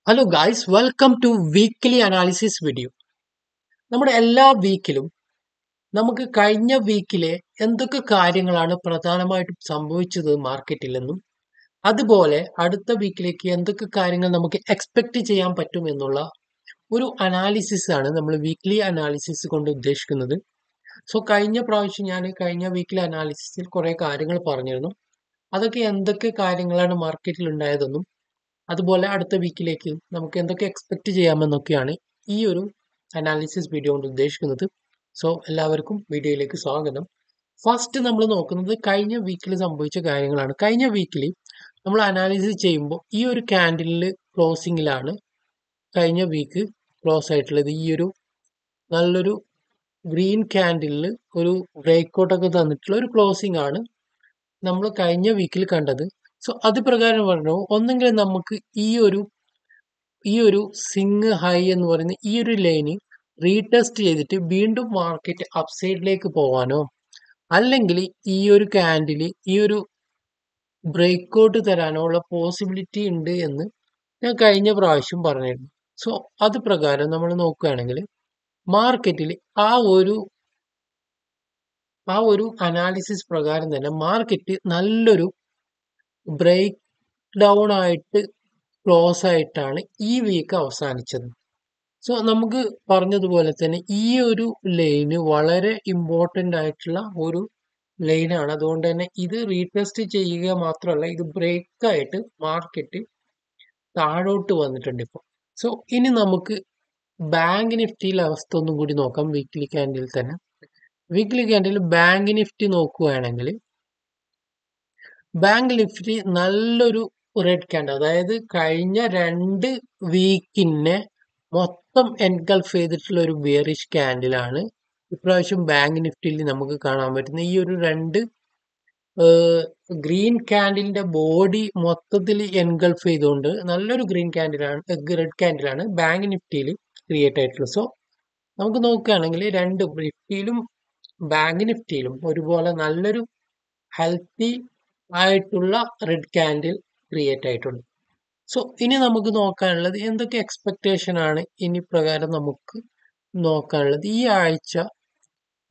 Hello guys, welcome to weekly analysis video. നമ്മുടെ എല്ലാ വീക്കിലും നമുക്ക് കഴിഞ്ഞ വീക്കിലെ എന്തൊക്കെ കാര്യങ്ങളാണ് പ്രധാനമായിട്ടും സംഭവിച്ചത് മാർക്കറ്റിലെന്നും അതുപോലെ അടുത്ത വീക്കിലേക്ക് എന്തൊക്കെ കാര്യങ്ങൾ നമുക്ക് എക്സ്പെക്ട് ചെയ്യാൻ പറ്റും എന്നുള്ള ഒരു അനാലിസിസ് ആണ് നമ്മൾ വീക്ക്ലി അനാലിസിസ് കൊണ്ട് ഉദ്ദേശിക്കുന്നത്. സോ കഴിഞ്ഞ പ്രാവശ്യം ഞാൻ കഴിഞ്ഞ വീക്കിലെ അനാലിസിസിൽ കുറെ കാര്യങ്ങൾ പറഞ്ഞിരുന്നു. അതൊക്കെ എന്തൊക്കെ കാര്യങ്ങളാണ് മാർക്കറ്റിൽ ഉണ്ടായതെന്നും അതുപോലെ അടുത്ത വീക്കിലേക്ക് നമുക്ക് എന്തൊക്കെ എക്സ്പെക്ട് ചെയ്യാമെന്നൊക്കെയാണ് ഈ ഒരു അനാലിസിസ് വീഡിയോ കൊണ്ട് ഉദ്ദേശിക്കുന്നത്. സോ എല്ലാവർക്കും വീഡിയോയിലേക്ക് സ്വാഗതം. ഫസ്റ്റ് നമ്മൾ നോക്കുന്നത് കഴിഞ്ഞ വീക്കിൽ സംഭവിച്ച കാര്യങ്ങളാണ്. കഴിഞ്ഞ വീക്കിൽ നമ്മൾ അനാലിസിസ് ചെയ്യുമ്പോൾ ഈ ഒരു ക്യാൻഡിലിൽ ക്ലോസിങ്ങിലാണ് കഴിഞ്ഞ വീക്ക് ക്ലോസ് ആയിട്ടുള്ളത്. ഈ ഒരു നല്ലൊരു ഗ്രീൻ ക്യാൻഡിലിൽ ഒരു ബ്രേക്ക് ഔട്ടൊക്കെ തന്നിട്ടുള്ള ഒരു ക്ലോസിംഗ് ആണ് നമ്മൾ കഴിഞ്ഞ വീക്കിൽ കണ്ടത്. സോ അത് പ്രകാരം പറഞ്ഞു, ഒന്നെങ്കിൽ നമുക്ക് ഈ ഒരു സിങ് ഹൈ എന്ന് പറയുന്ന ഈ ഒരു ലൈന് റീടെസ്റ്റ് ചെയ്തിട്ട് വീണ്ടും മാർക്കറ്റ് അപ്സൈഡിലേക്ക് പോവാനോ, അല്ലെങ്കിൽ ഈ ഒരു ക്യാൻഡില് ഈ ഒരു ബ്രേക്ക് ഔട്ട് തരാനോ ഉള്ള പോസിബിലിറ്റി ഉണ്ട് എന്ന് ഞാൻ കഴിഞ്ഞ പ്രാവശ്യം പറഞ്ഞിരുന്നു. സോ അത് പ്രകാരം നമ്മൾ നോക്കുകയാണെങ്കിൽ മാർക്കറ്റിൽ ആ ഒരു ആ ഒരു അനാലിസിസ് പ്രകാരം തന്നെ മാർക്കറ്റ് നല്ലൊരു ബ്രേക്ക് ഡൗൺ ആയിട്ട് ക്ലോസ് ആയിട്ടാണ് ഈ വീക്ക് അവസാനിച്ചത്. സോ നമുക്ക് പറഞ്ഞതുപോലെ തന്നെ ഈ ഒരു ലൈന് വളരെ ഇമ്പോർട്ടൻ്റ് ആയിട്ടുള്ള ഒരു ലൈനാണ്. അതുകൊണ്ട് തന്നെ ഇത് റീടെസ്റ്റ് ചെയ്യുക മാത്രമല്ല, ഇത് ബ്രേക്ക് ആയിട്ട് മാർക്കറ്റ് താഴോട്ട് വന്നിട്ടുണ്ട് ഇപ്പോൾ. സോ ഇനി നമുക്ക് ബാങ്ക് നിഫ്റ്റിയിലെ അവസ്ഥ ഒന്നും കൂടി നോക്കാം. വീക്ക്ലി ക്യാൻഡിൽ തന്നെ വീക്ക്ലി ക്യാൻഡിൽ ബാങ്ക് നിഫ്റ്റി നോക്കുകയാണെങ്കിൽ ബാങ്ക് നിഫ്റ്റി നല്ലൊരു റെഡ് ക്യാൻഡിൽ, അതായത് കഴിഞ്ഞ 2 വീക്കിനെ മൊത്തം എൻഗൾഫ് ചെയ്തിട്ടുള്ള ഒരു ബിയറിഷ് ക്യാൻഡിലാണ് ഇപ്രാവശ്യം ബാങ്ക് നിഫ്റ്റിയിൽ നമുക്ക് കാണാൻ പറ്റുന്നത്. ഈ ഒരു 2 ഗ്രീൻ ക്യാൻഡിലിന്റെ ബോഡി മൊത്തത്തിൽ എൻഗൾഫ് ചെയ്തുകൊണ്ട് നല്ലൊരു റെഡ് ക്യാൻഡിലാണ് ബാങ്ക് നിഫ്റ്റിയിൽ ക്രിയേറ്റ് ആയിട്ടുള്ളത്. സോ നമുക്ക് നോക്കുകയാണെങ്കിൽ നിഫ്റ്റിയിലും ബാങ്ക് നിഫ്റ്റിയിലും ഒരുപോലെ നല്ലൊരു ഹെൽത്തി ആയിട്ടുള്ള റെഡ് ക്യാൻഡിൽ ക്രിയേറ്റ് ആയിട്ടുണ്ട്. സോ ഇനി നമുക്ക് നോക്കാനുള്ളത് എന്തൊക്കെ എക്സ്പെക്ടേഷൻ ആണ് ഇനി പ്രകാരം നമുക്ക് നോക്കാനുള്ളത്. ഈ ആഴ്ച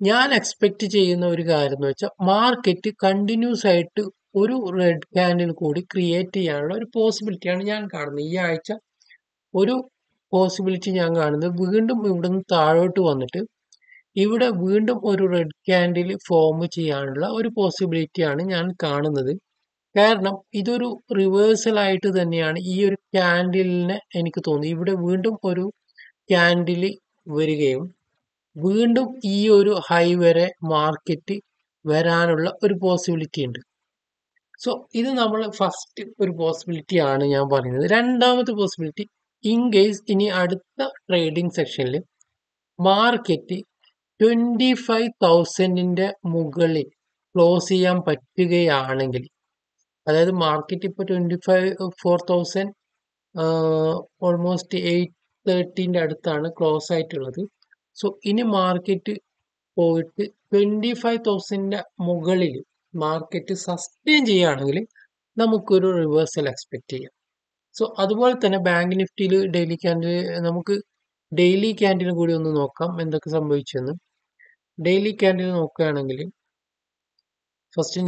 ഞാൻ എക്സ്പെക്ട് ചെയ്യുന്ന ഒരു കാര്യം എന്ന് വെച്ചാൽ മാർക്കറ്റ് കണ്ടിന്യൂസ് ആയിട്ട് ഒരു റെഡ് ക്യാൻഡിൽ കൂടി ക്രിയേറ്റ് ചെയ്യാനുള്ള ഒരു പോസിബിലിറ്റിയാണ് ഞാൻ കാണുന്നത്. ഈ ആഴ്ച ഒരു പോസിബിലിറ്റി ഞാൻ കാണുന്നത് വീണ്ടും ഇവിടുന്ന് താഴോട്ട് വന്നിട്ട് ഇവിടെ വീണ്ടും ഒരു റെഡ് ക്യാൻഡിൽ ഫോം ചെയ്യാനുള്ള ഒരു പോസിബിലിറ്റിയാണ് ഞാൻ കാണുന്നത്. കാരണം ഇതൊരു റിവേഴ്സൽ ആയിട്ട് തന്നെയാണ് ഈ ഒരു ക്യാൻഡിലിനെ എനിക്ക് തോന്നി. ഇവിടെ വീണ്ടും ഒരു ക്യാൻഡിൽ വരികയും വീണ്ടും ഈ ഒരു ഹൈ വരെ മാർക്കറ്റ് വരാനുള്ള ഒരു പോസിബിലിറ്റി ഉണ്ട്. സോ ഇത് നമ്മൾ ഫസ്റ്റ് ഒരു പോസിബിലിറ്റി ആണ് ഞാൻ പറയുന്നത്. രണ്ടാമത്തെ പോസിബിലിറ്റി, ഇൻ കേസ് ഇനി അടുത്ത ട്രേഡിംഗ് സെക്ഷനിൽ മാർക്കറ്റ് 25,000ന്റെ മുകളിൽ ക്ലോസ് ചെയ്യാൻ പറ്റുകയാണെങ്കിൽ, അതായത് മാർക്കറ്റ് ഇപ്പോൾ 4,000 ഓൾമോസ്റ്റ് 830ന്റെ അടുത്താണ് ക്ലോസ് ആയിട്ടുള്ളത്. സോ ഇനി മാർക്കറ്റ് പോയിട്ട് 25,000ന്റെ മുകളിൽ മാർക്കറ്റ് സസ്റ്റെയിൻ ചെയ്യുകയാണെങ്കിൽ നമുക്കൊരു റിവേഴ്സൽ എക്സ്പെക്ട് ചെയ്യാം. സോ അതുപോലെ തന്നെ ബാങ്ക് നിഫ്റ്റിയിൽ നമുക്ക് ഡെയിലി ക്യാൻഡിൽ കൂടി ഒന്ന് നോക്കാം എന്തൊക്കെ സംഭവിച്ചെന്ന്. ഡെയിലി ക്യാൻഡിൽ നോക്കുകയാണെങ്കിൽ ഫസ്റ്റ്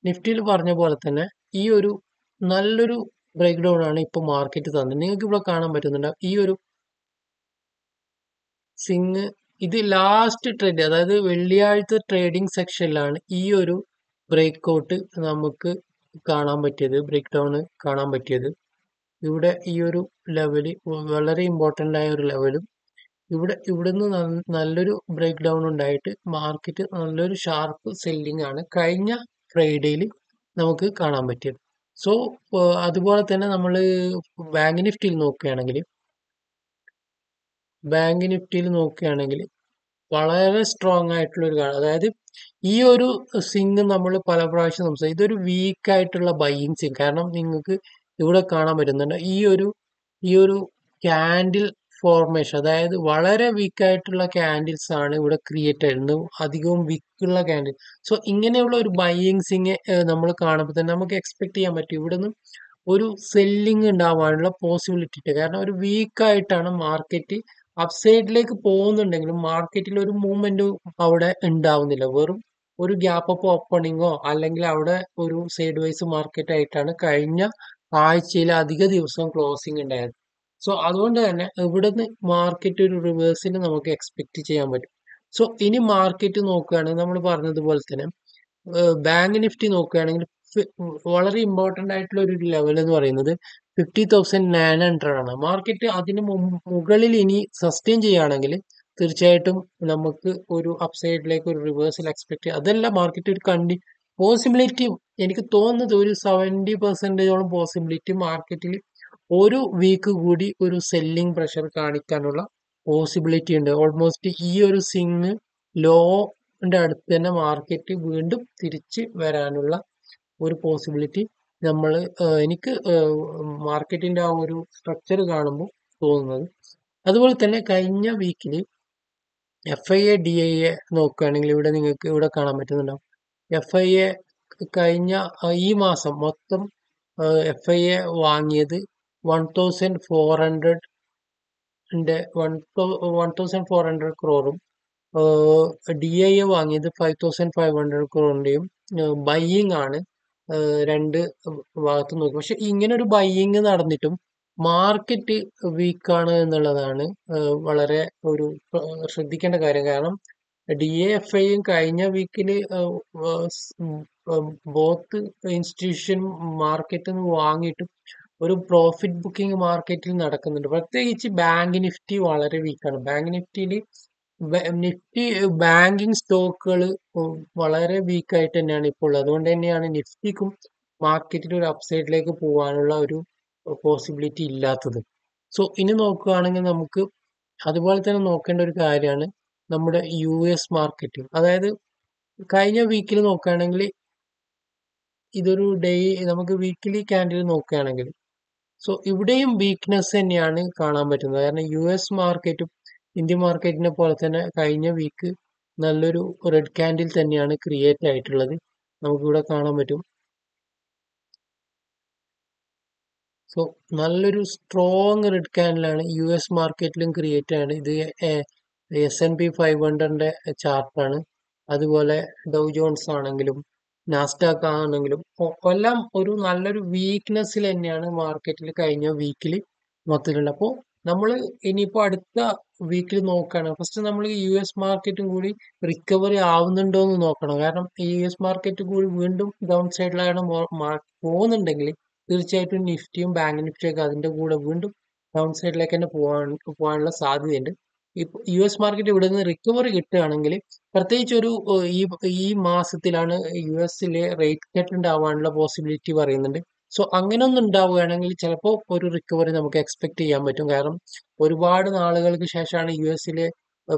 നിഫ്റ്റിയിൽ പറഞ്ഞ പോലെ തന്നെ ഈ ഒരു നല്ലൊരു ബ്രേക്ക് ഡൗൺ ആണ് ഇപ്പോൾ മാർക്കറ്റ് തന്നത്. നിങ്ങൾക്ക് ഇവിടെ കാണാൻ പറ്റുന്നുണ്ട് ഈ ഒരു സിങ്, ഇത് ലാസ്റ്റ് ട്രേഡ്, അതായത് വെള്ളിയാഴ്ച ട്രേഡിംഗ് സെക്ഷനിലാണ് ഈ ഒരു ബ്രേക്ക് ഔട്ട് നമുക്ക് കാണാൻ പറ്റിയത്, ബ്രേക്ക് ഡൗൺ കാണാൻ പറ്റിയത്. ഇവിടെ ഈ ഒരു ലെവല് വളരെ ഇമ്പോർട്ടൻ്റ് ആയ ഒരു ലെവലും ഇവിടുന്ന് നല്ലൊരു ബ്രേക്ക് ഡൗൺ ഉണ്ടായിട്ട് മാർക്കറ്റ് നല്ലൊരു ഷാർപ്പ് സെല്ലിംഗ് ആണ് കഴിഞ്ഞ ഫ്രൈഡേയിൽ നമുക്ക് കാണാൻ പറ്റിയത്. സോ അതുപോലെ തന്നെ നമ്മൾ ബാങ്ക് നിഫ്റ്റിയിൽ നോക്കുകയാണെങ്കിൽ വളരെ സ്ട്രോങ് ആയിട്ടുള്ള ഒരു കാര്യം, അതായത് ഈ ഒരു സിങ് നമ്മൾ പല പ്രാവശ്യം സംസാരിക്കും, ഇതൊരു വീക്ക് ആയിട്ടുള്ള ബൈയിങ് സിങ്. കാരണം നിങ്ങൾക്ക് ഇവിടെ കാണാൻ പറ്റുന്നുണ്ട് ഈ ഒരു ക്യാൻഡിൽ ഫോർമേഷൻ, അതായത് വളരെ വീക്ക് ആയിട്ടുള്ള ക്യാൻഡിൽസ് ആണ് ഇവിടെ ക്രിയേറ്റ് ആയിരുന്നത്, അധികവും വീക്കുള്ള ക്യാൻഡിൽ. സോ ഇങ്ങനെയുള്ള ഒരു ബൈയിങ് സിങ് നമ്മൾ കാണുമ്പോൾ തന്നെ നമുക്ക് എക്സ്പെക്ട് ചെയ്യാൻ പറ്റും ഇവിടുന്ന് ഒരു സെല്ലിങ് ഉണ്ടാവാനുള്ള പോസിബിലിറ്റി ഉണ്ട്. കാരണം ഒരു വീക്കായിട്ടാണ് മാർക്കറ്റ് അപ്സൈഡിലേക്ക് പോകുന്നുണ്ടെങ്കിലും മാർക്കറ്റിൽ ഒരു മൂവ്മെന്റ് അവിടെ ഉണ്ടാവുന്നില്ല. വെറും ഒരു ഗ്യാപ്പ് അപ്പ് ഓപ്പണിങ്ങോ അല്ലെങ്കിൽ അവിടെ ഒരു സൈഡ് വൈസ് മാർക്കറ്റ് ആയിട്ടാണ് കഴിഞ്ഞ ആഴ്ചയിൽ അധിക ദിവസം ക്ലോസിംഗ് ഉണ്ടായത്. സോ അതുകൊണ്ട് തന്നെ ഇവിടുന്ന് മാർക്കറ്റ് ഒരു റിവേഴ്സിന് നമുക്ക് എക്സ്പെക്ട് ചെയ്യാൻ പറ്റും. സോ ഇനി മാർക്കറ്റ് നോക്കുകയാണെങ്കിൽ നമ്മൾ പറഞ്ഞതുപോലെ തന്നെ ബാങ്ക് നിഫ്റ്റി നോക്കുകയാണെങ്കിൽ വളരെ ഇമ്പോർട്ടന്റ് ആയിട്ടുള്ള ഒരു ലെവൽ എന്ന് പറയുന്നത് 50,900 ആണ്. മാർക്കറ്റ് അതിന് മുകളിൽ ഇനി സസ്റ്റെയിൻ ചെയ്യുകയാണെങ്കിൽ തീർച്ചയായിട്ടും നമുക്ക് ഒരു അപ്സൈഡിലേക്ക് ഒരു റിവേഴ്സൽ എക്സ്പെക്ട് ചെയ്യാം. അതല്ല മാർക്കറ്റ് ഒരു പോസിബിലിറ്റി എനിക്ക് തോന്നുന്നത് ഒരു 70% പോസിബിലിറ്റി മാർക്കറ്റിൽ ഒരു വീക്ക് കൂടി ഒരു സെല്ലിംഗ് പ്രഷർ കാണിക്കാനുള്ള പോസിബിലിറ്റി ഉണ്ട്. ഓൾമോസ്റ്റ് ഈ ഒരു സിങ് ലോന്റെ അടുത്ത് തന്നെ മാർക്കറ്റ് വീണ്ടും തിരിച്ച് വരാനുള്ള ഒരു പോസിബിലിറ്റി നമ്മൾ എനിക്ക് മാർക്കറ്റിന്റെ ആ ഒരു സ്ട്രക്ചർ കാണുമ്പോൾ തോന്നുന്നത്. അതുപോലെ തന്നെ കഴിഞ്ഞ വീക്കിൽ FIA DIA നോക്കുകയാണെങ്കിൽ ഇവിടെ നിങ്ങൾക്ക് ഇവിടെ കാണാൻ പറ്റുന്നുണ്ടാവും. FIA കഴിഞ്ഞ ഈ മാസം മൊത്തം FIA വാങ്ങിയത് 1,400 ക്രോറും DIA വാങ്ങിയത് 5,500 ക്രോറിന്റെയും ബൈയിങ് ആണ് രണ്ട് ഭാഗത്ത് നോക്കും. പക്ഷെ ഇങ്ങനെ ഒരു ബൈയിങ് നടന്നിട്ടും മാർക്കറ്റ് വീക്കാണ് എന്നുള്ളതാണ് വളരെ ഒരു ശ്രദ്ധിക്കേണ്ട കാര്യം. കാരണം DAFIയും കഴിഞ്ഞ വീക്കില് ബോത്ത് ഇൻസ്റ്റിറ്റ്യൂഷൻ മാർക്കറ്റിൽ നിന്ന് വാങ്ങിയിട്ടും ഒരു പ്രോഫിറ്റ് ബുക്കിംഗ് മാർക്കറ്റിൽ നടക്കുന്നുണ്ട്. പ്രത്യേകിച്ച് ബാങ്ക് നിഫ്റ്റി വളരെ വീക്കാണ്. ബാങ്ക് നിഫ്റ്റിയിൽ നിഫ്റ്റി ബാങ്കിങ് സ്റ്റോക്കുകൾ വളരെ വീക്കായിട്ട് തന്നെയാണ് ഇപ്പോൾ ഉള്ളത്. അതുകൊണ്ട് തന്നെയാണ് നിഫ്റ്റിക്കും മാർക്കറ്റിൽ ഒരു അപ്സൈഡിലേക്ക് പോകാനുള്ള ഒരു പോസിബിലിറ്റി ഇല്ലാത്തത്. സോ ഇനി നോക്കുകയാണെങ്കിൽ നമുക്ക് അതുപോലെ തന്നെ നോക്കേണ്ട ഒരു കാര്യമാണ് നമ്മുടെ US മാർക്കറ്റ്. അതായത് കഴിഞ്ഞ വീക്കിൽ നോക്കുകയാണെങ്കിൽ ഇതൊരു നമുക്ക് വീക്കിലി ക്യാൻഡിൽ നോക്കുകയാണെങ്കിൽ സോ ഇവിടെയും വീക്ക്നെസ് തന്നെയാണ് കാണാൻ പറ്റുന്നത്. കാരണം US മാർക്കറ്റും ഇന്ത്യൻ മാർക്കറ്റിനെ പോലെ തന്നെ കഴിഞ്ഞ വീക്ക് നല്ലൊരു റെഡ് ക്യാൻഡിൽ തന്നെയാണ് ക്രിയേറ്റ് ആയിട്ടുള്ളത്. നമുക്കിവിടെ കാണാൻ പറ്റും. സോ നല്ലൊരു സ്ട്രോങ് റെഡ് ക്യാൻഡിലാണ് US മാർക്കറ്റിലും ക്രിയേറ്റ് ആണ്. ഇത് S&P 500ന്റെ ചാർട്ടാണ്. അതുപോലെ ഡൗ ജോൺസ് ആണെങ്കിലും നാസ്ഡാക്ക് ആണെങ്കിലും എല്ലാം ഒരു നല്ലൊരു വീക്ക്നെസ്സിൽ തന്നെയാണ് മാർക്കറ്റിൽ കഴിഞ്ഞ വീക്കിൽ മൊത്തത്തിലുള്ളത്. അപ്പോൾ നമ്മൾ ഇനിയിപ്പോൾ അടുത്ത വീക്കിൽ നോക്കുകയാണ്. ഫസ്റ്റ് നമ്മൾ US മാർക്കറ്റും കൂടി റിക്കവറി ആവുന്നുണ്ടോ എന്ന് നോക്കണം. കാരണം ഈ US മാർക്കറ്റ് കൂടി വീണ്ടും ഡൗൺ സൈഡിലാണ് പോകുന്നുണ്ടെങ്കിൽ തീർച്ചയായിട്ടും നിഫ്റ്റിയും ബാങ്ക് നിഫ്റ്റിയൊക്കെ അതിന്റെ കൂടെ വീണ്ടും ഡൗൺ സൈഡിലേക്ക് തന്നെ പോകാനുള്ള സാധ്യതയുണ്ട്. US മാർക്കറ്റ് ഇവിടെ നിന്ന് റിക്കവറി കിട്ടുകയാണെങ്കിൽ പ്രത്യേകിച്ച് ഒരു ഈ മാസത്തിലാണ് US റേറ്റ് കട്ട് ഉണ്ടാവാനുള്ള പോസിബിലിറ്റി പറയുന്നുണ്ട്. സോ അങ്ങനെ ഒന്നും ഉണ്ടാവുകയാണെങ്കിൽ ചിലപ്പോൾ ഒരു റിക്കവറി നമുക്ക് എക്സ്പെക്ട് ചെയ്യാൻ പറ്റും. കാരണം ഒരുപാട് നാളുകൾക്ക് ശേഷമാണ് US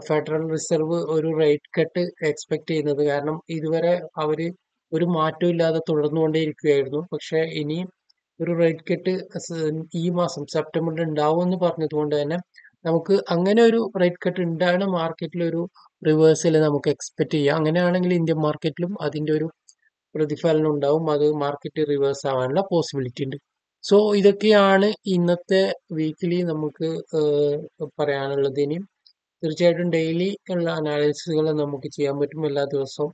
ഫെഡറൽ റിസർവ് ഒരു റേറ്റ് കട്ട് എക്സ്പെക്ട് ചെയ്യുന്നത്. കാരണം ഇതുവരെ അവര് ഒരു മാറ്റവും ഇല്ലാതെ തുടർന്നുകൊണ്ടേയിരിക്കുകയായിരുന്നു. പക്ഷെ ഇനി ഒരു റേറ്റ് കട്ട് ഈ മാസം സെപ്റ്റംബറിൽ ഉണ്ടാവും എന്ന് പറഞ്ഞതുകൊണ്ട് തന്നെ നമുക്ക് അങ്ങനെ ഒരു റേറ്റ് കട്ട് ഉണ്ടാകുന്ന മാർക്കറ്റിൽ ഒരു റിവേഴ്സൽ നമുക്ക് എക്സ്പെക്ട് ചെയ്യാം. അങ്ങനെയാണെങ്കിൽ ഇന്ത്യൻ മാർക്കറ്റിലും അതിന്റെ ഒരു പ്രതിഫലനം ഉണ്ടാവും. അത് മാർക്കറ്റ് റിവേഴ്സ് ആവാനുള്ള പോസിബിലിറ്റി ഉണ്ട്. സോ ഇതൊക്കെയാണ് ഇന്നത്തെ വീക്കിലി നമുക്ക് പറയാനുള്ളത്. ഇനിയും തീർച്ചയായിട്ടും ഡെയിലി ഉള്ള അനാലിസിസുകൾ നമുക്ക് ചെയ്യാൻ പറ്റും. എല്ലാ ദിവസവും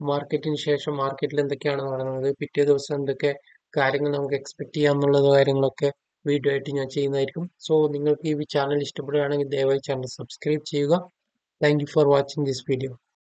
മാർക്കറ്റിന് ശേഷം മാർക്കറ്റിൽ എന്തൊക്കെയാണ് നടന്നത്, പിറ്റേ ദിവസം എന്തൊക്കെ കാര്യങ്ങൾ നമുക്ക് എക്സ്പെക്ട് ചെയ്യാം എന്നുള്ള കാര്യങ്ങളൊക്കെ വീഡിയോ ആയിട്ട് ഞാൻ ചെയ്യുന്നതായിരിക്കും. സോ നിങ്ങൾക്ക് ഈ ചാനൽ ഇഷ്ടപ്പെടുകയാണെങ്കിൽ ദയവായി ചാനൽ സബ്സ്ക്രൈബ് ചെയ്യുക. Thank you for watching this video.